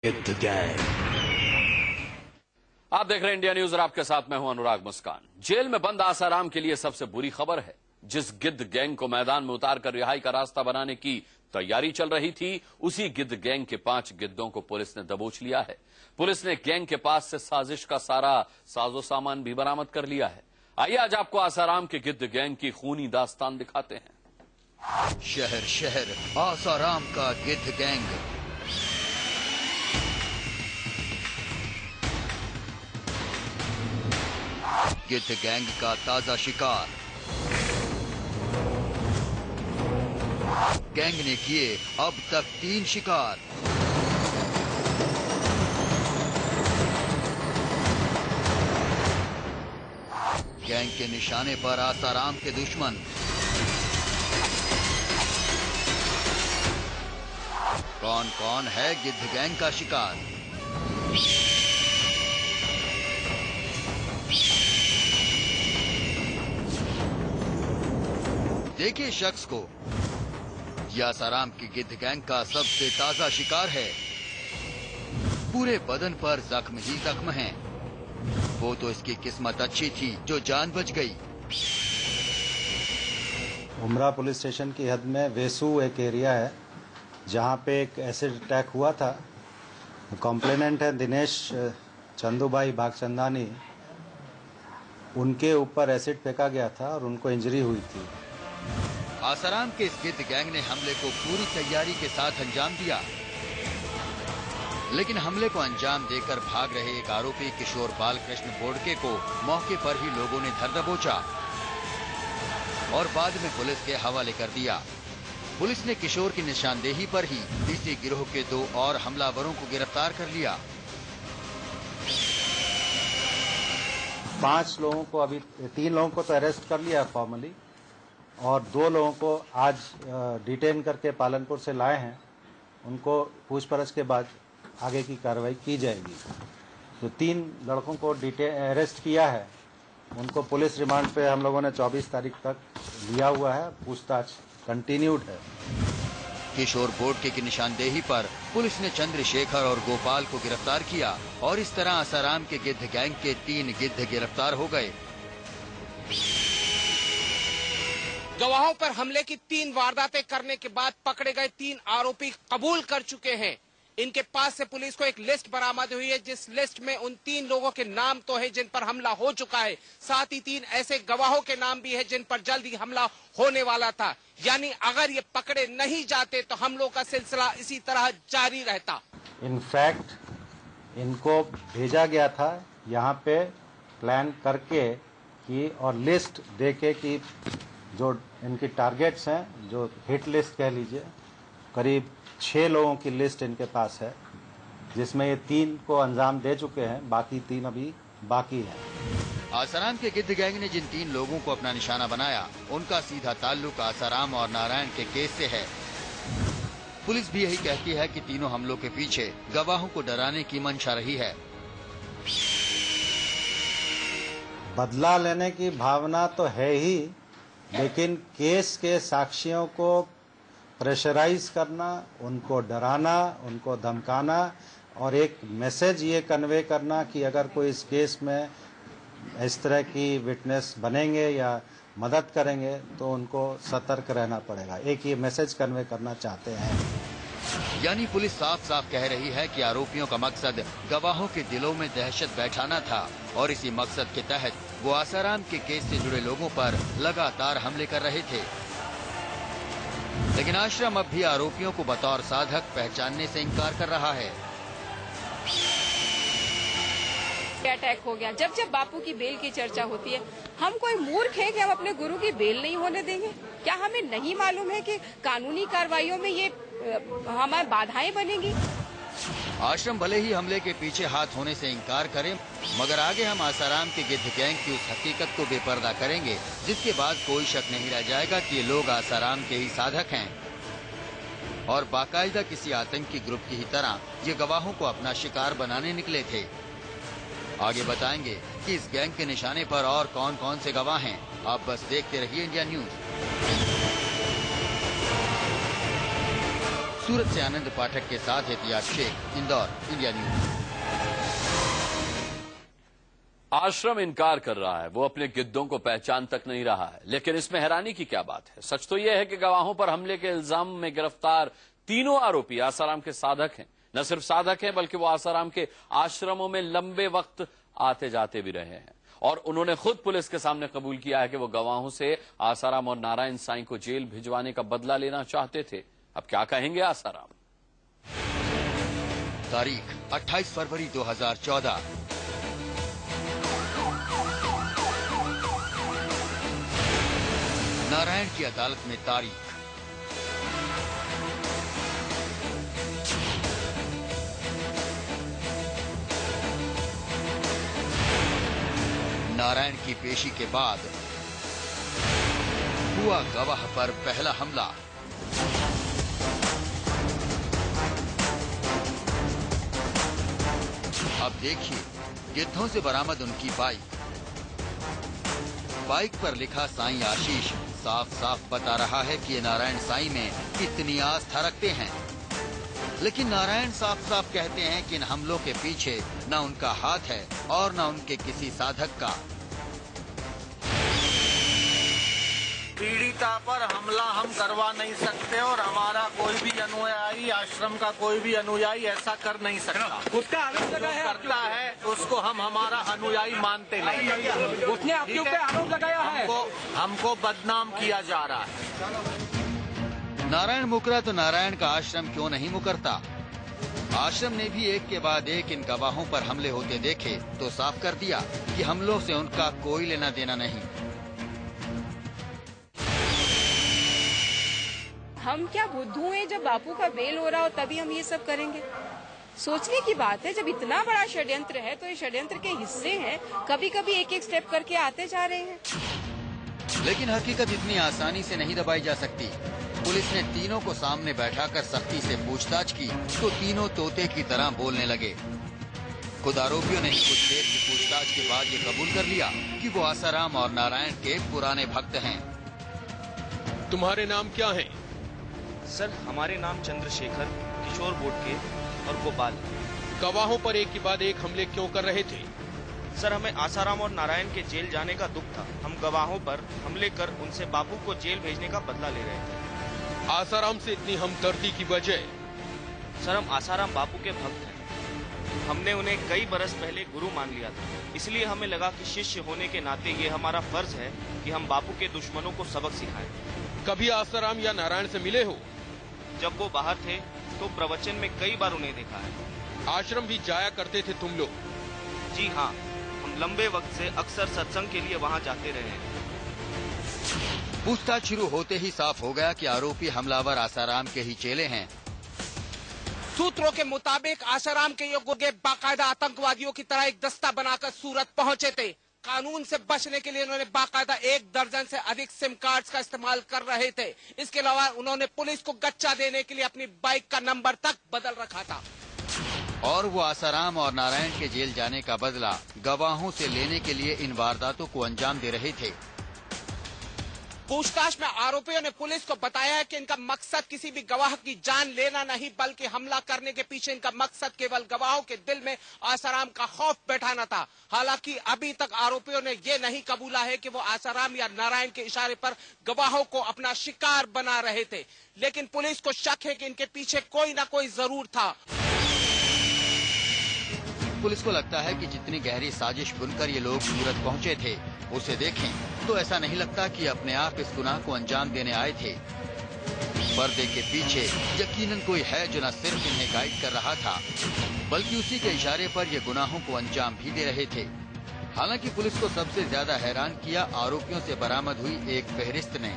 Hit the gang. आप देख रहे हैं इंडिया न्यूज और आपके साथ मैं हूं अनुराग मुस्कान। जेल में बंद आसाराम के लिए सबसे बुरी खबर है। जिस गिद्ध गैंग को मैदान में उतारकर रिहाई का रास्ता बनाने की तैयारी चल रही थी, उसी गिद्ध गैंग के 5 गिद्धों को पुलिस ने दबोच लिया है। पुलिस ने गैंग के पास से साजिश का सारा साजो सामान भी बरामद कर लिया है। आइए आज आपको आसाराम के गिद्ध गैंग की खूनी दास्तान दिखाते हैं। शहर शहर आसाराम का गिद्ध गैंग। गिद्ध गैंग का ताजा शिकार। गैंग ने किए अब तक 3 शिकार। गैंग के निशाने पर आसाराम के दुश्मन। कौन कौन है गिद्ध गैंग का शिकार? देखिए शख्स को। यह आसाराम की गिद्ध गैंग का सबसे ताजा शिकार है। पूरे बदन पर जख्म ही जख्म हैं। वो तो इसकी किस्मत अच्छी थी जो जान बच गई। उमरा पुलिस स्टेशन की हद में वेसू एक एरिया है जहां पे एक एसिड अटैक हुआ था। कॉम्प्लेनेंट है दिनेश चंदूभाई भागचंदानी। उनके ऊपर एसिड फेंका गया था और उनको इंजरी हुई थी। आसाराम के इस गिद्ध गैंग ने हमले को पूरी तैयारी के साथ अंजाम दिया, लेकिन हमले को अंजाम देकर भाग रहे एक आरोपी किशोर बालकृष्ण बोडके को मौके पर ही लोगों ने धर दबोचा और बाद में पुलिस के हवाले कर दिया। पुलिस ने किशोर की निशानदेही पर ही इसी गिरोह के 2 और हमलावरों को गिरफ्तार कर लिया। 5 लोगों को अभी 3 लोगों को तो अरेस्ट कर लिया फॉर्मली और 2 लोगों को आज डिटेन करके पालनपुर से लाए हैं। उनको पूछपरछ के बाद आगे की कार्रवाई की जाएगी। जो 3 लड़कों को अरेस्ट किया है उनको पुलिस रिमांड पे हम लोगों ने 24 तारीख तक लिया हुआ है। पूछताछ कंटिन्यूड है। किशोर बोडके की निशानदेही पर पुलिस ने चंद्रशेखर और गोपाल को गिरफ्तार किया और इस तरह आसाराम के गिद्ध गैंग के 3 गिद्ध गिरफ्तार हो गए। गवाहों पर हमले की 3 वारदातें करने के बाद पकड़े गए 3 आरोपी कबूल कर चुके हैं। इनके पास से पुलिस को एक लिस्ट बरामद हुई है, जिस लिस्ट में उन 3 लोगों के नाम तो है जिन पर हमला हो चुका है, साथ ही 3 ऐसे गवाहों के नाम भी है जिन पर जल्द ही हमला होने वाला था। यानी अगर ये पकड़े नहीं जाते तो हमलों का सिलसिला इसी तरह जारी रहता। इनफैक्ट इनको भेजा गया था यहाँ पे प्लान करके कि और लिस्ट देके कि जो इनकी टारगेट्स हैं, जो हिट लिस्ट कह लीजिए, करीब 6 लोगों की लिस्ट इनके पास है, जिसमें ये 3 को अंजाम दे चुके हैं, बाकी 3 अभी बाकी हैं। आसाराम के गिद्ध गैंग ने जिन 3 लोगों को अपना निशाना बनाया, उनका सीधा ताल्लुक आसाराम और नारायण के केस से है। पुलिस भी यही कहती है कि तीनों हमलों के पीछे गवाहों को डराने की मंशा रही है। बदला लेने की भावना तो है ही, लेकिन केस के साक्षियों को प्रेशराइज करना, उनको डराना, उनको धमकाना और एक मैसेज ये कन्वे करना कि अगर कोई इस केस में इस तरह की विटनेस बनेंगे या मदद करेंगे तो उनको सतर्क रहना पड़ेगा। एक ये मैसेज कन्वे करना चाहते हैं। यानी पुलिस साफ साफ कह रही है कि आरोपियों का मकसद गवाहों के दिलों में दहशत बैठाना था और इसी मकसद के तहत वो आसाराम के केस से जुड़े लोगों पर लगातार हमले कर रहे थे। लेकिन आश्रम अब भी आरोपियों को बतौर साधक पहचानने से इनकार कर रहा है। अटैक हो गया। जब जब बापू की बेल की चर्चा होती है, हम कोई मूर्ख है कि हम अपने गुरु की बेल नहीं होने देंगे? क्या हमें नहीं मालूम है कि कानूनी कार्रवाइयों में ये हमारी बाधाएं बनेगी? आश्रम भले ही हमले के पीछे हाथ होने से इनकार करें, मगर आगे हम आसाराम के गिद्ध गैंग की उस हकीकत को बेपर्दा करेंगे जिसके बाद कोई शक नहीं रह जाएगा कि ये लोग आसाराम के ही साधक हैं और बाकायदा किसी आतंकी ग्रुप की ही तरह ये गवाहों को अपना शिकार बनाने निकले थे। आगे बताएंगे कि इस गैंग के निशाने पर और कौन कौन से गवाह हैं। आप बस देखते रहिए इंडिया न्यूज। सूरत से आनंद पाठक के साथ एहतियात शेख, इंदौर, इंडिया न्यूज। आश्रम इनकार कर रहा है, वो अपने गिद्धों को पहचान तक नहीं रहा है। लेकिन इसमें हैरानी की क्या बात है? सच तो यह है कि गवाहों पर हमले के इल्जाम में गिरफ्तार तीनों आरोपी आसाराम के साधक हैं। न सिर्फ साधक हैं, बल्कि वो आसाराम के आश्रमों में लंबे वक्त आते जाते भी रहे हैं। और उन्होंने खुद पुलिस के सामने कबूल किया है कि वो गवाहों से आसाराम और नारायण साईं को जेल भिजवाने का बदला लेना चाहते थे। अब क्या कहेंगे आसाराम? तारीख 28 फरवरी 2014। नारायण की अदालत में तारीख। नारायण की पेशी के बाद हुआ गवाह पर पहला हमला। अब देखिए गिद्धों से बरामद उनकी बाइक पर लिखा साईं आशीष साफ साफ बता रहा है कि ये नारायण साईं में कितनी आस्था रखते हैं। लेकिन नारायण साफ साफ कहते हैं कि इन हमलों के पीछे न उनका हाथ है और न उनके किसी साधक का। पीड़िता पर हमला हम करवा नहीं सकते और हमारा कोई भी अनुयायी, आश्रम का कोई भी अनुयायी ऐसा कर नहीं सकता। उसका आरोप लगाया करता है उसको हम हमारा अनुयायी मानते नहीं। उसने आपके ऊपर आरोप लगाया है। हमको बदनाम किया जा रहा है। नारायण मुकरा तो नारायण का आश्रम क्यों नहीं मुकरता? आश्रम ने भी एक के बाद एक इन गवाहों पर हमले होते देखे तो साफ कर दिया कि हमलों से उनका कोई लेना देना नहीं। हम क्या बुद्धू हैं? जब बापू का बेल हो रहा हो तभी हम ये सब करेंगे? सोचने की बात है। जब इतना बड़ा षड्यंत्र है तो ये षड्यंत्र के हिस्से हैं। कभी कभी एक एक स्टेप करके आते जा रहे हैं। लेकिन हकीकत इतनी आसानी से नहीं दबाई जा सकती। पुलिस ने तीनों को सामने बैठाकर सख्ती से पूछताछ की तो तीनों तोते की तरह बोलने लगे। खुद आरोपियों ने कुछ देर की पूछताछ के बाद ये कबूल कर लिया कि वो आसाराम और नारायण के पुराने भक्त हैं। तुम्हारे नाम क्या हैं? सर, हमारे नाम चंद्रशेखर, किशोर बोडके और गोपाल। गवाहों पर एक के बाद एक हमले क्यों कर रहे थे? सर, हमें आसाराम और नारायण के जेल जाने का दुख था। हम गवाहों पर हमले कर उनसे बापू को जेल भेजने का बदला ले रहे थे। आसाराम से इतनी हमदर्दी की वजह? सर, हम आसाराम बापू के भक्त हैं। हमने उन्हें कई बरस पहले गुरु मान लिया था। इसलिए हमें लगा कि शिष्य होने के नाते ये हमारा फर्ज है कि हम बापू के दुश्मनों को सबक सिखाएं। कभी आसाराम या नारायण से मिले हो? जब वो बाहर थे तो प्रवचन में कई बार उन्हें देखा है। आश्रम भी जाया करते थे तुम लोग? जी हाँ, हम लंबे वक्त से अक्सर सत्संग के लिए वहाँ जाते रहे हैं। पूछताछ शुरू होते ही साफ हो गया कि आरोपी हमलावर आसाराम के ही चेले हैं। सूत्रों के मुताबिक आसाराम के ये गुर्गे बाकायदा आतंकवादियों की तरह एक दस्ता बनाकर सूरत पहुंचे थे। कानून से बचने के लिए उन्होंने बाकायदा 1 दर्जन से अधिक सिम कार्ड्स का इस्तेमाल कर रहे थे। इसके अलावा उन्होंने पुलिस को गच्चा देने के लिए अपनी बाइक का नंबर तक बदल रखा था। और वो आसाराम और नारायण के जेल जाने का बदला गवाहों से लेने के लिए इन वारदातों को अंजाम दे रहे थे। पूछताछ में आरोपियों ने पुलिस को बताया है कि इनका मकसद किसी भी गवाह की जान लेना नहीं, बल्कि हमला करने के पीछे इनका मकसद केवल गवाहों के दिल में आसाराम का खौफ बैठाना था। हालांकि अभी तक आरोपियों ने ये नहीं कबूला है कि वो आसाराम या नारायण के इशारे पर गवाहों को अपना शिकार बना रहे थे। लेकिन पुलिस को शक है कि इनके पीछे कोई न कोई जरूर था। पुलिस को लगता है कि जितनी गहरी साजिश बुनकर ये लोग सूरत पहुंचे थे, उसे देखें तो ऐसा नहीं लगता कि अपने आप इस गुनाह को अंजाम देने आए थे। पर्दे के पीछे यकीनन कोई है जो न सिर्फ इन्हें गाइड कर रहा था, बल्कि उसी के इशारे पर ये गुनाहों को अंजाम भी दे रहे थे। हालांकि पुलिस को सबसे ज्यादा हैरान किया आरोपियों से बरामद हुई एक फहरिस्त ने।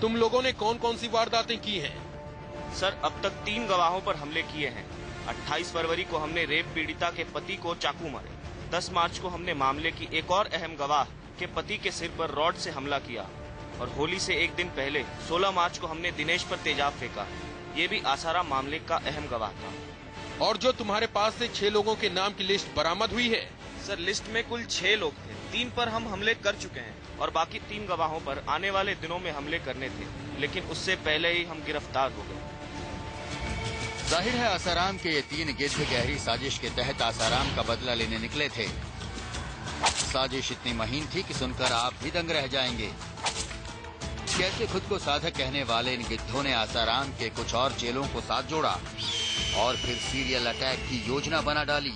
तुम लोगों ने कौन कौन सी वारदातें की हैं? सर, अब तक 3 गवाहों पर हमले किए हैं। 28 फरवरी को हमने रेप पीड़िता के पति को चाकू मारे। 10 मार्च को हमने मामले की एक और अहम गवाह के पति के सिर पर रॉड से हमला किया। और होली से एक दिन पहले 16 मार्च को हमने दिनेश पर तेजाब फेंका। ये भी आसाराम मामले का अहम गवाह था। और जो तुम्हारे पास से 6 लोगों के नाम की लिस्ट बरामद हुई है, सर लिस्ट में कुल 6 लोग थे, 3 पर हम हमले कर चुके हैं और बाकी 3 गवाहों पर आने वाले दिनों में हमले करने थे, लेकिन उससे पहले ही हम गिरफ्तार हो गए। जाहिर है आसाराम के ये 3 गिद्ध गहरी साजिश के तहत आसाराम का बदला लेने निकले थे। साजिश इतनी महीन थी कि सुनकर आप भी दंग रह जाएंगे। कैसे खुद को साधक कहने वाले इन गिद्धों ने आसाराम के कुछ और चेलों को साथ जोड़ा और फिर सीरियल अटैक की योजना बना डाली।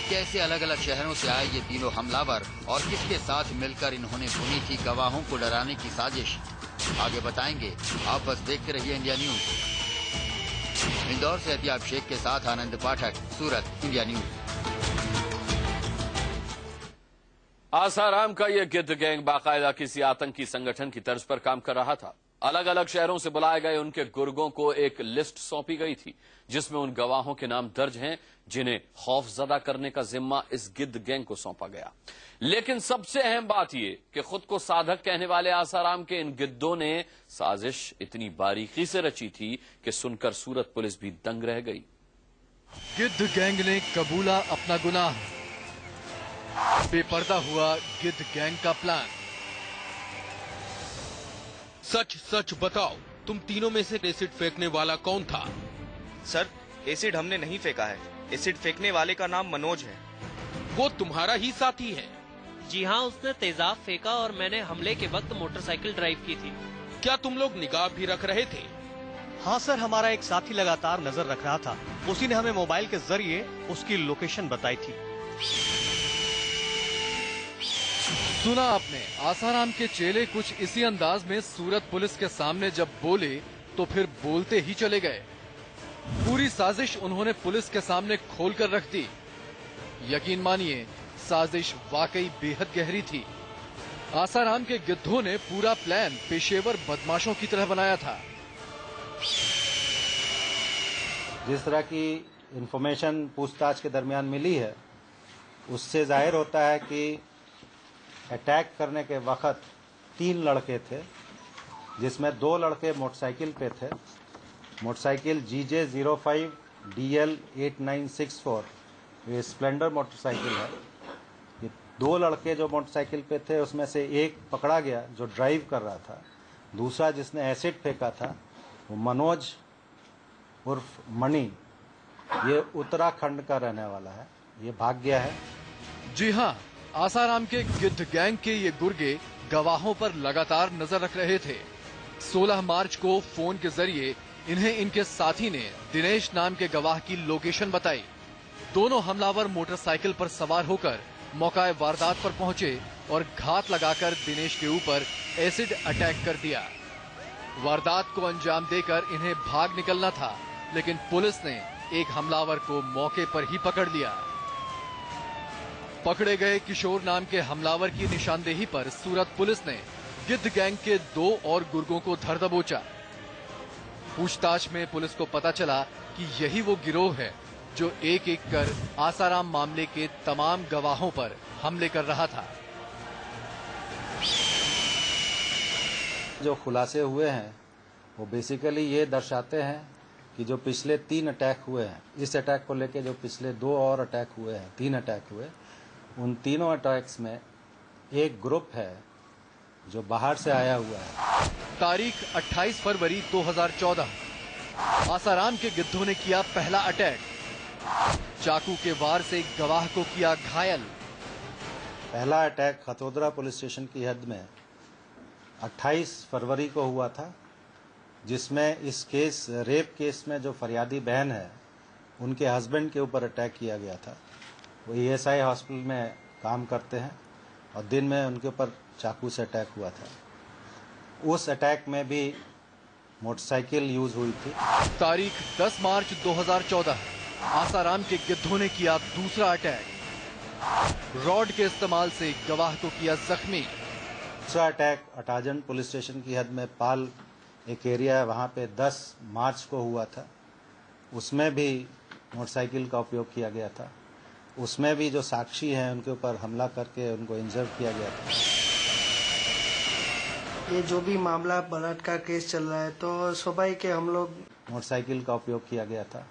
कैसे अलग अलग शहरों से आए ये तीनों हमलावर और किसके साथ मिलकर इन्होंने बुनी थी गवाहों को डराने की साजिश, आगे बताएंगे। आप बस देखते रहिए इंडिया न्यूज। इंदौर से अतियाब शेख के साथ आनंद पाठक, सूरत, इंडिया न्यूज। आसाराम का यह गिद्ध गैंग बाकायदा किसी आतंकी संगठन की तर्ज पर काम कर रहा था। अलग अलग शहरों से बुलाए गए उनके गुर्गों को एक लिस्ट सौंपी गई थी जिसमें उन गवाहों के नाम दर्ज हैं जिन्हें खौफजदा करने का जिम्मा इस गिद्ध गैंग को सौंपा गया। लेकिन सबसे अहम बात यह कि खुद को साधक कहने वाले आसाराम के इन गिद्धों ने साजिश इतनी बारीकी से रची थी कि सुनकर सूरत पुलिस भी दंग रह गई। गिद्ध गैंग ने कबूला अपना गुनाह, बेपर्दा हुआ गिद्ध गैंग का प्लान। सच सच बताओ, तुम तीनों में से एसिड फेंकने वाला कौन था? सर एसिड हमने नहीं फेंका है, एसिड फेंकने वाले का नाम मनोज है। वो तुम्हारा ही साथी है? जी हाँ, उसने तेजाब फेंका और मैंने हमले के वक्त मोटरसाइकिल ड्राइव की थी। क्या तुम लोग निगाह भी रख रहे थे? हाँ सर, हमारा एक साथी लगातार नजर रख रहा था। उसी ने हमें मोबाइल के जरिए उसकी लोकेशन बताई थी। सुना आपने, आसाराम के चेले कुछ इसी अंदाज में सूरत पुलिस के सामने जब बोले तो फिर बोलते ही चले गए। पूरी साजिश उन्होंने पुलिस के सामने खोलकर रख दी। यकीन मानिए, साजिश वाकई बेहद गहरी थी। आसाराम के गिद्धों ने पूरा प्लान पेशेवर बदमाशों की तरह बनाया था। जिस तरह की इंफॉर्मेशन पूछताछ के दरमियान मिली है, उससे जाहिर होता है कि अटैक करने के वक्त 3 लड़के थे, जिसमें 2 लड़के मोटरसाइकिल पे थे। मोटरसाइकिल GJ05 DL 8964, ये स्प्लेंडर मोटरसाइकिल है। ये 2 लड़के जो मोटरसाइकिल पे थे उसमें से एक पकड़ा गया जो ड्राइव कर रहा था। दूसरा जिसने एसिड फेंका था वो मनोज उर्फ मणि, ये उत्तराखंड का रहने वाला है, ये भाग गया है। जी हाँ, आसाराम के गिद्ध गैंग के ये गुर्गे गवाहों पर लगातार नजर रख रहे थे। 16 मार्च को फोन के जरिए इन्हें इनके साथी ने दिनेश नाम के गवाह की लोकेशन बताई। दोनों हमलावर मोटरसाइकिल पर सवार होकर मौका वारदात पर पहुंचे और घात लगाकर दिनेश के ऊपर एसिड अटैक कर दिया। वारदात को अंजाम देकर इन्हें भाग निकलना था, लेकिन पुलिस ने एक हमलावर को मौके पर ही पकड़ लिया। पकड़े गए किशोर नाम के हमलावर की निशानदेही पर सूरत पुलिस ने गिद्ध गैंग के 2 और गुर्गों को धर दबोचा। पूछताछ में पुलिस को पता चला कि यही वो गिरोह है जो एक एक कर आसाराम मामले के तमाम गवाहों पर हमले कर रहा था। जो खुलासे हुए हैं वो बेसिकली ये दर्शाते हैं कि जो पिछले 3 अटैक हुए हैं, इस अटैक को लेके जो पिछले 2 और अटैक हुए हैं, 3 अटैक हुए, उन तीनों अटैक्स में एक ग्रुप है जो बाहर से आया हुआ है। तारीख 28 फरवरी 2014, आसाराम के गिद्धों ने किया पहला अटैक। चाकू के वार से एक गवाह को किया घायल। पहला अटैक खतोदरा पुलिस स्टेशन की हद में 28 फरवरी को हुआ था, जिसमें इस केस रेप केस में जो फरियादी बहन है उनके हस्बैंड के ऊपर अटैक किया गया था। वो ESI हॉस्पिटल में काम करते हैं और दिन में उनके ऊपर चाकू से अटैक हुआ था। उस अटैक में भी मोटरसाइकिल यूज हुई थी। तारीख 10 मार्च 2014, आसाराम के गिद्धों ने किया दूसरा अटैक। रॉड के इस्तेमाल से गवाह को किया जख्मी। दूसरा अटैक अटाजन पुलिस स्टेशन की हद में पाल एक एरिया है, वहाँ पे 10 मार्च को हुआ था। उसमें भी मोटरसाइकिल का उपयोग किया गया था। उसमें भी जो साक्षी हैं उनके ऊपर हमला करके उनको इंजर्ड किया गया था। ये जो भी मामला ब्लड का केस चल रहा है तो स्वाभाविक है हम लोग मोटरसाइकिल का उपयोग किया गया था।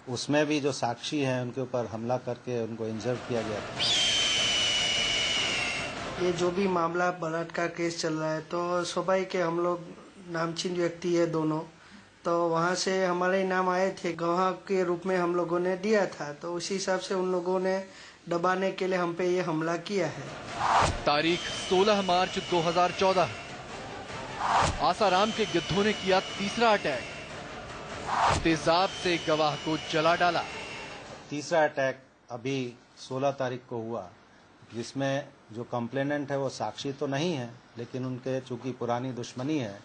उसमें भी जो साक्षी हैं उनके ऊपर हमला करके उनको इंजर्ड किया गया था। ये जो भी मामला बलात्कार केस चल रहा है तो स्वाभाविक है, हम लोग नामचीन व्यक्ति है दोनों, तो वहाँ से हमारे नाम आए थे, गवाह के रूप में हम लोगों ने दिया था, तो उसी हिसाब से उन लोगों ने दबाने के लिए हम पे ये हमला किया है। तारीख 16 मार्च 2014 आसाराम के गिद्धों ने किया तीसरा अटैक, तेजाब से गवाह को जला डाला। तीसरा अटैक अभी 16 तारीख को हुआ, जिसमें जो कंप्लेनेंट है वो साक्षी तो नहीं है, लेकिन उनके चूंकि पुरानी दुश्मनी है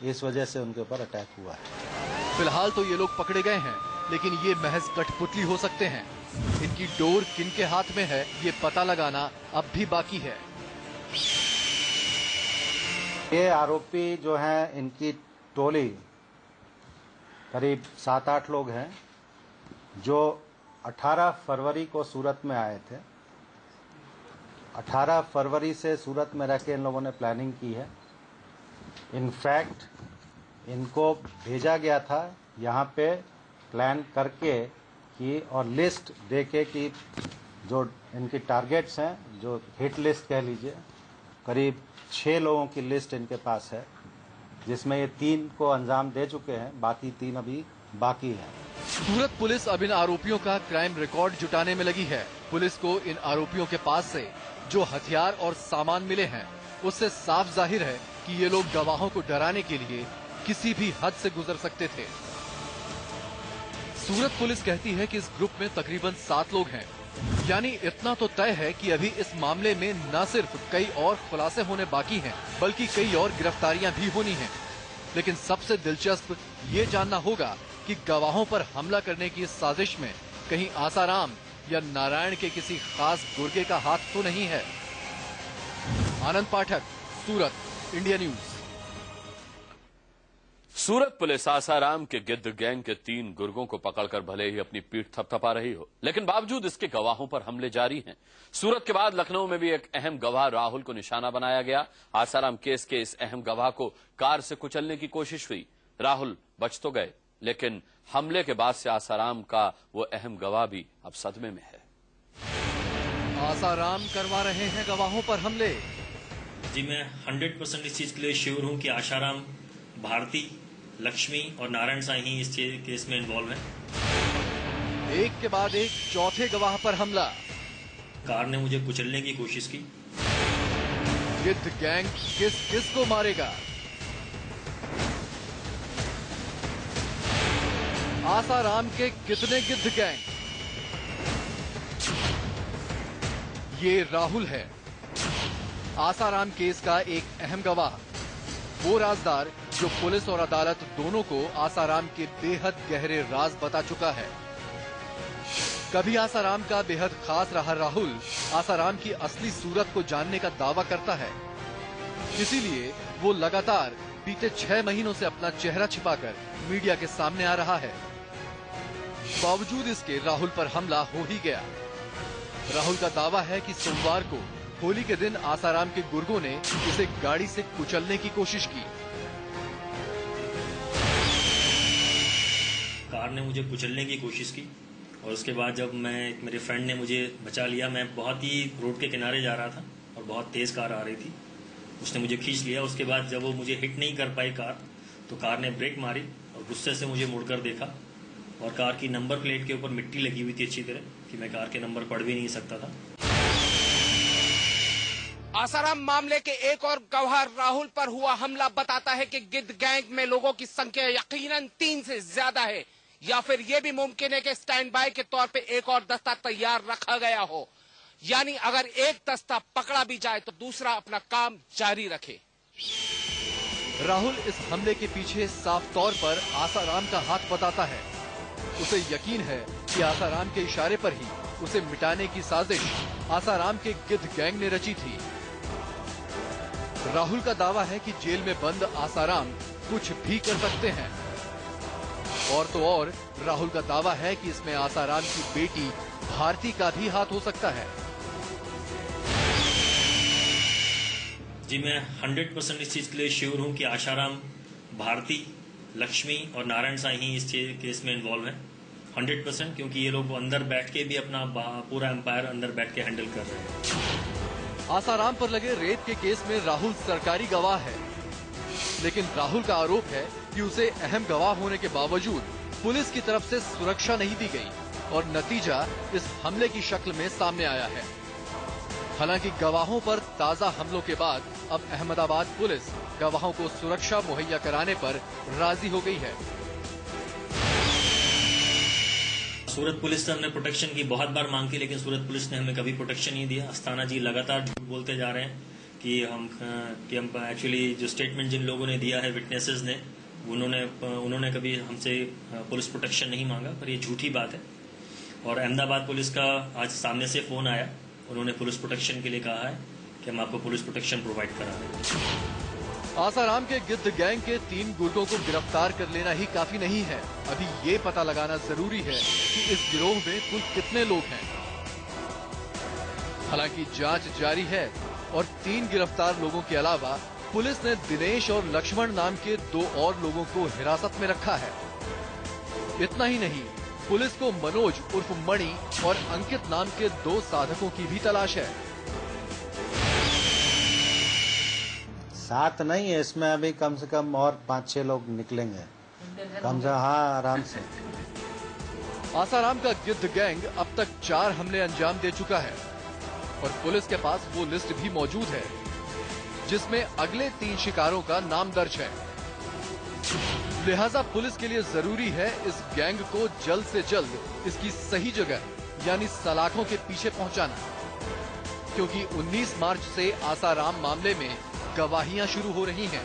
इस वजह से उनके ऊपर अटैक हुआ है। फिलहाल तो ये लोग पकड़े गए हैं, लेकिन ये महज कठपुतली हो सकते हैं। इनकी डोर किनके हाथ में है ये पता लगाना अब भी बाकी है। ये आरोपी जो हैं, इनकी टोली करीब 7-8 लोग हैं जो 18 फरवरी को सूरत में आए थे। 18 फरवरी से सूरत में रह के इन लोगों ने प्लानिंग की है। इनफैक्ट इनको भेजा गया था यहाँ पे प्लान करके कि और लिस्ट देके कि जो इनकी टारगेट्स हैं, जो हिट लिस्ट कह लीजिए, करीब 6 लोगों की लिस्ट इनके पास है, जिसमें ये 3 को अंजाम दे चुके हैं, बाकी 3 अभी बाकी हैं। सूरत पुलिस अब इन आरोपियों का क्राइम रिकॉर्ड जुटाने में लगी है। पुलिस को इन आरोपियों के पास से जो हथियार और सामान मिले हैं उससे साफ जाहिर है कि ये लोग गवाहों को डराने के लिए किसी भी हद से गुजर सकते थे। सूरत पुलिस कहती है कि इस ग्रुप में तकरीबन 7 लोग हैं, यानी इतना तो तय है कि अभी इस मामले में न सिर्फ कई और खुलासे होने बाकी हैं, बल्कि कई और गिरफ्तारियां भी होनी हैं। लेकिन सबसे दिलचस्प ये जानना होगा कि गवाहों पर हमला करने की इस साजिश में कहीं आसाराम या नारायण के किसी खास गुर्गे का हाथ तो नहीं है। आनंद पाठक, सूरत, इंडिया न्यूज। सूरत पुलिस आसाराम के गिद्ध गैंग के 3 गुर्गों को पकड़कर भले ही अपनी पीठ थपथपा रही हो, लेकिन बावजूद इसके गवाहों पर हमले जारी हैं। सूरत के बाद लखनऊ में भी एक अहम गवाह राहुल को निशाना बनाया गया। आसाराम केस के इस अहम गवाह को कार से कुचलने की कोशिश हुई। राहुल बच तो गए, लेकिन हमले के बाद से आसाराम का वो अहम गवाह भी अब सदमे में है। आसाराम करवा रहे हैं गवाहों पर हमले। जी, मैं 100% इस चीज के लिए श्योर हूं कि आसाराम, भारती, लक्ष्मी और नारायण साई ही इस केस में इन्वॉल्व हैं। एक के बाद एक चौथे गवाह पर हमला। कार ने मुझे कुचलने की कोशिश की। गिद्ध गैंग किस को मारेगा? आसाराम के कितने गिद्ध गैंग? ये राहुल है, आसाराम केस का एक अहम गवाह, वो राजदार जो पुलिस और अदालत दोनों को आसाराम के बेहद गहरे राज बता चुका है। कभी आसाराम का बेहद खास रहा राहुल आसाराम की असली सूरत को जानने का दावा करता है। इसीलिए वो लगातार बीते 6 महीनों से अपना चेहरा छिपाकर मीडिया के सामने आ रहा है। बावजूद इसके राहुल पर हमला हो ही गया। राहुल का दावा है कि सोमवार को होली के दिन आसाराम के गुर्गों ने उसे गाड़ी से कुचलने की कोशिश की। कार ने मुझे कुचलने की कोशिश की और उसके बाद जब मेरे फ्रेंड ने मुझे बचा लिया, मैं बहुत ही रोड के किनारे जा रहा था और बहुत तेज कार आ रही थी, उसने मुझे खींच लिया। उसके बाद जब वो मुझे हिट नहीं कर पाई कार, तो कार ने ब्रेक मारी और गुस्से से मुझे मुड़कर देखा और कार की नंबर प्लेट के ऊपर मिट्टी लगी हुई थी अच्छी तरह कि मैं कार के नंबर पढ़ भी नहीं सकता था। आसाराम मामले के एक और गवाह राहुल पर हुआ हमला बताता है कि गिद्ध गैंग में लोगों की संख्या यकीनन 3 से ज्यादा है, या फिर यह भी मुमकिन है कि स्टैंड बाय के तौर पे एक और दस्ता तैयार रखा गया हो, यानी अगर एक दस्ता पकड़ा भी जाए तो दूसरा अपना काम जारी रखे। राहुल इस हमले के पीछे साफ तौर पर आसाराम का हाथ बताता है। उसे यकीन है कि आसाराम के इशारे पर ही उसे मिटाने की साजिश आसाराम के गिद्ध गैंग ने रची थी। राहुल का दावा है कि जेल में बंद आसाराम कुछ भी कर सकते हैं। और तो और राहुल का दावा है कि इसमें आसाराम की बेटी भारती का भी हाथ हो सकता है। जी, मैं 100% इस चीज के लिए श्योर हूं कि आसाराम, भारती, लक्ष्मी और नारायण साई ही इस केस में इन्वॉल्व हैं। 100%, क्योंकि ये लोग अंदर बैठ के भी अपना पूरा एम्पायर अंदर बैठ के हैंडल कर रहे हैं। आसाराम पर लगे रेप के केस में राहुल सरकारी गवाह है, लेकिन राहुल का आरोप है कि उसे अहम गवाह होने के बावजूद पुलिस की तरफ से सुरक्षा नहीं दी गई और नतीजा इस हमले की शक्ल में सामने आया है। हालांकि गवाहों पर ताजा हमलों के बाद अब अहमदाबाद पुलिस गवाहों को सुरक्षा मुहैया कराने पर राजी हो गई है। सूरत पुलिस से हमने प्रोटेक्शन की बहुत बार मांग की, लेकिन सूरत पुलिस ने हमें कभी प्रोटेक्शन नहीं दिया। अस्थाना जी लगातार झूठ बोलते जा रहे हैं कि हम एक्चुअली जो स्टेटमेंट जिन लोगों ने दिया है विटनेसेस ने, उन्होंने कभी हमसे पुलिस प्रोटेक्शन नहीं मांगा, पर ये झूठी बात है। और अहमदाबाद पुलिस का आज सामने से फोन आया, उन्होंने पुलिस प्रोटेक्शन के लिए कहा है कि हम आपको पुलिस प्रोटेक्शन प्रोवाइड करा रहे हैं। आसाराम के गिद्ध गैंग के 3 गुर्गों को गिरफ्तार कर लेना ही काफी नहीं है, अभी ये पता लगाना जरूरी है कि इस गिरोह में कुल कितने लोग हैं। हालांकि जांच जारी है और 3 गिरफ्तार लोगों के अलावा पुलिस ने दिनेश और लक्ष्मण नाम के 2 और लोगों को हिरासत में रखा है। इतना ही नहीं, पुलिस को मनोज उर्फ मणि और अंकित नाम के 2 साधकों की भी तलाश है। 7 नहीं है इसमें, अभी कम से कम और 5-6 लोग निकलेंगे कम से, हाँ आराम से। आसाराम का गिद्ध गैंग अब तक 4 हमले अंजाम दे चुका है और पुलिस के पास वो लिस्ट भी मौजूद है जिसमें अगले 3 शिकारों का नाम दर्ज है। लिहाजा पुलिस के लिए जरूरी है इस गैंग को जल्द से जल्द इसकी सही जगह यानी सलाखों के पीछे पहुंचाना, क्योंकि 19 मार्च से आसाराम मामले में गवाहियां शुरू हो रही हैं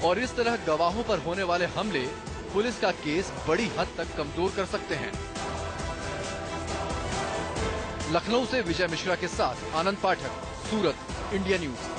और इस तरह गवाहों पर होने वाले हमले पुलिस का केस बड़ी हद तक कमजोर कर सकते हैं। लखनऊ से विजय मिश्रा के साथ आनंद पाठक, सूरत, इंडिया न्यूज।